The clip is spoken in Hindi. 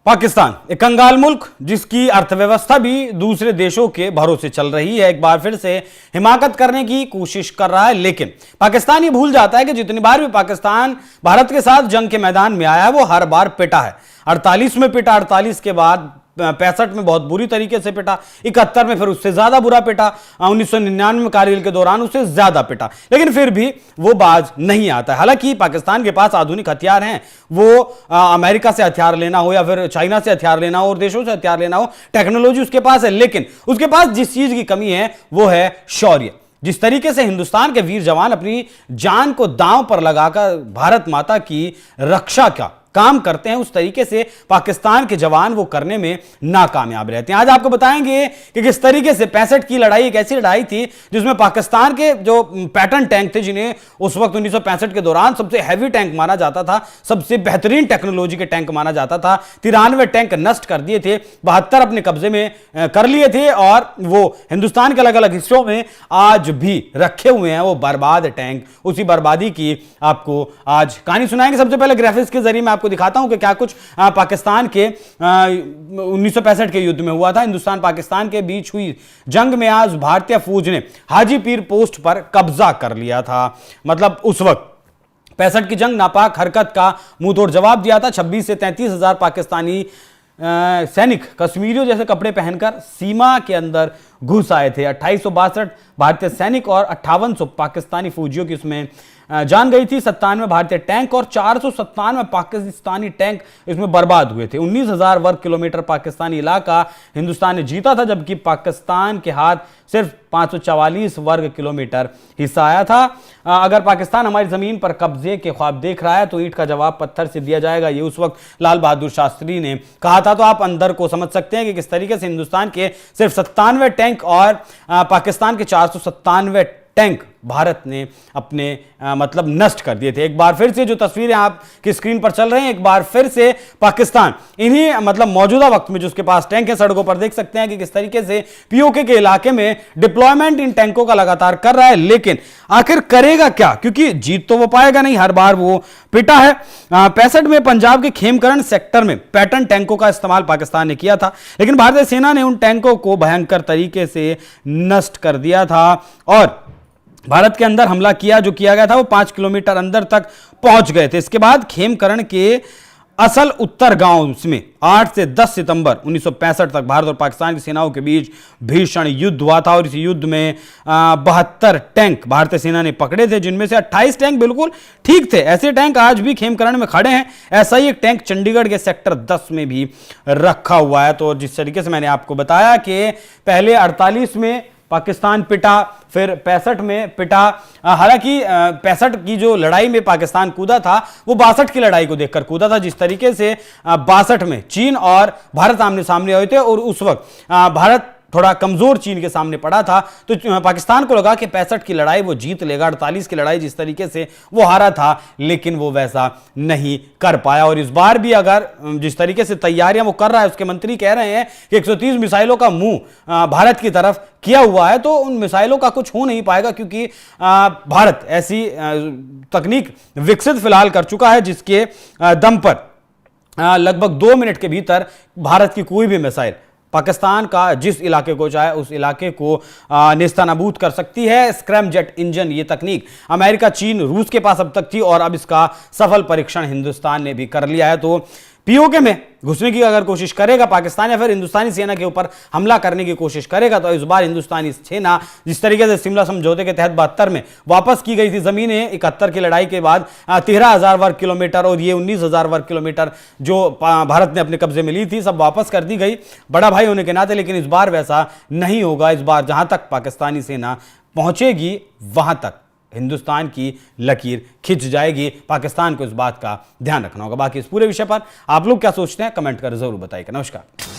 पाकिस्तान एक कंगाल मुल्क जिसकी अर्थव्यवस्था भी दूसरे देशों के भरोसे चल रही है, एक बार फिर से हिमाकत करने की कोशिश कर रहा है। लेकिन पाकिस्तान ये भूल जाता है कि जितनी बार भी पाकिस्तान भारत के साथ जंग के मैदान में आया है वो हर बार पिटा है। 48 में पिटा, 48 के बाद 65 में बहुत बुरी तरीके से पिटा, 71 में फिर उससे ज्यादा बुरा पिटा, 1999 में कारगिल के दौरान उससे ज्यादा पिटा, लेकिन फिर भी वो बाज नहीं आता। हालांकि पाकिस्तान के पास आधुनिक हथियार हैं, वो अमेरिका से हथियार लेना हो या फिर चाइना से हथियार लेना हो और देशों से हथियार लेना हो, टेक्नोलॉजी उसके पास है। लेकिन उसके पास जिस चीज की कमी है वो है शौर्य। जिस तरीके से हिंदुस्तान के वीर जवान अपनी जान को दांव पर लगाकर भारत माता की रक्षा का काम करते हैं, उस तरीके से पाकिस्तान के जवान वो करने में नाकामयाब रहते हैं। आज आपको बताएंगे कि किस तरीके से 65 की लड़ाई एक ऐसी लड़ाई थी जिसमें पाकिस्तान के जो पैटर्न टैंक थे, जिन्हें उस वक्त 1965 के दौरान सबसे हैवी टैंक माना जाता था, सबसे बेहतरीन टेक्नोलॉजी के टैंक माना जाता था, 93 टैंक नष्ट कर दिए थे, 72 अपने कब्जे में कर लिए थे और वो हिंदुस्तान के अलग अलग हिस्सों में आज भी रखे हुए हैं वो बर्बाद टैंक। उसी बर्बादी की आपको आज कहानी सुनाएंगे। सबसे पहले ग्राफिक्स के जरिए मैं आपको दिखाता हूं कि क्या कुछ पाकिस्तान के 1965 के युद्ध में हुआ था। हिंदुस्तान पाकिस्तान के बीच हुई जंग में आज भारतीय फौज ने हाजीपीर पोस्ट पर कब्जा कर लिया था। मतलब उस वक्त 65 की जंग नापाक हरकत का मुंह तोड़ जवाब दिया था। 26 से 33 हजार पाकिस्तानी सैनिक कश्मीरियों जैसे कपड़े पहनकर सीमा के अंदर घुस आए थे। 2862 भारतीय सैनिक और 5800 पाकिस्तानी फौजियों की उसमें जान गई थी। 97 भारतीय टैंक और 497 पाकिस्तानी टैंक इसमें बर्बाद हुए थे। 19,000 वर्ग किलोमीटर पाकिस्तानी इलाका हिंदुस्तान ने जीता था, जबकि पाकिस्तान के हाथ सिर्फ 544 वर्ग किलोमीटर हिस्सा आया था। अगर पाकिस्तान हमारी जमीन पर कब्जे के ख्वाब देख रहा है तो ईंट का जवाब पत्थर से दिया जाएगा, ये उस वक्त लाल बहादुर शास्त्री ने कहा था। तो आप अंदर को समझ सकते हैं कि किस तरीके से हिंदुस्तान के सिर्फ 97 टैंक और पाकिस्तान के 497 टैंक भारत ने अपने मतलब नष्ट कर दिए थे। एक बार फिर से जो तस्वीरें आपकी स्क्रीन पर चल रही हैं, एक बार फिर से पाकिस्तान इन्हीं मतलब मौजूदा वक्त में जो उसके पास टैंक है सड़कों पर देख सकते हैं कि किस तरीके से पीओके के इलाके में डिप्लॉयमेंट इन टैंकों का लगातार कर रहा है। लेकिन आखिर करेगा क्या, क्योंकि जीत तो वो पाएगा नहीं, हर बार वो पिटा है। 65 में पंजाब के खेमकरण सेक्टर में पैटर्न टैंकों का इस्तेमाल पाकिस्तान ने किया था, लेकिन भारतीय सेना ने उन टैंकों को भयंकर तरीके से नष्ट कर दिया था और भारत के अंदर हमला किया जो किया गया था वो 5 किलोमीटर अंदर तक पहुंच गए थे। इसके बाद खेमकरण के असल उत्तर गांव में 8 से 10 सितंबर 1965 तक भारत और पाकिस्तान की सेनाओं के बीच भीषण युद्ध हुआ था और इस युद्ध में 72 टैंक भारतीय सेना ने पकड़े थे, जिनमें से 28 टैंक बिल्कुल ठीक थे। ऐसे टैंक आज भी खेमकरण में खड़े हैं। ऐसा ही एक टैंक चंडीगढ़ के सेक्टर 10 में भी रखा हुआ है। तो जिस तरीके से मैंने आपको बताया कि पहले 48 में पाकिस्तान पिटा, फिर 65 में पिटा। हालांकि 65 की जो लड़ाई में पाकिस्तान कूदा था वो 62 की लड़ाई को देखकर कूदा था। जिस तरीके से 62 में चीन और भारत आमने सामने हुए थे और उस वक्त भारत थोड़ा कमजोर चीन के सामने पड़ा था, तो पाकिस्तान को लगा कि 65 की लड़ाई वो जीत लेगा। 48 की लड़ाई जिस तरीके से वो हारा था, लेकिन वो वैसा नहीं कर पाया। और इस बार भी अगर जिस तरीके से तैयारियां वो कर रहा है, उसके मंत्री कह रहे हैं कि 130 मिसाइलों का मुंह भारत की तरफ किया हुआ है, तो उन मिसाइलों का कुछ हो नहीं पाएगा, क्योंकि भारत ऐसी तकनीक विकसित फिलहाल कर चुका है जिसके दम पर लगभग 2 मिनट के भीतर भारत की कोई भी मिसाइल पाकिस्तान का जिस इलाके को चाहे उस इलाके को नेस्तनाबूद कर सकती है। स्क्रैम जेट इंजन, ये तकनीक अमेरिका, चीन, रूस के पास अब तक थी और अब इसका सफल परीक्षण हिंदुस्तान ने भी कर लिया है। तो पीओके में घुसने की अगर कोशिश करेगा पाकिस्तान या फिर हिंदुस्तानी सेना के ऊपर हमला करने की कोशिश करेगा, तो इस बार हिंदुस्तानी सेना जिस तरीके से शिमला समझौते के तहत 72 में वापस की गई थी जमीनें 71 की लड़ाई के बाद 13,000 वर्ग किलोमीटर और ये 19,000 वर्ग किलोमीटर जो भारत ने अपने कब्जे में ली थी, सब वापस कर दी गई बड़ा भाई होने के नाते। लेकिन इस बार वैसा नहीं होगा। इस बार जहां तक पाकिस्तानी सेना पहुंचेगी वहां तक हिंदुस्तान की लकीर खिंच जाएगी। पाकिस्तान को इस बात का ध्यान रखना होगा। बाकी इस पूरे विषय पर आप लोग क्या सोचते हैं, कमेंट कर जरूर बताइएगा। नमस्कार।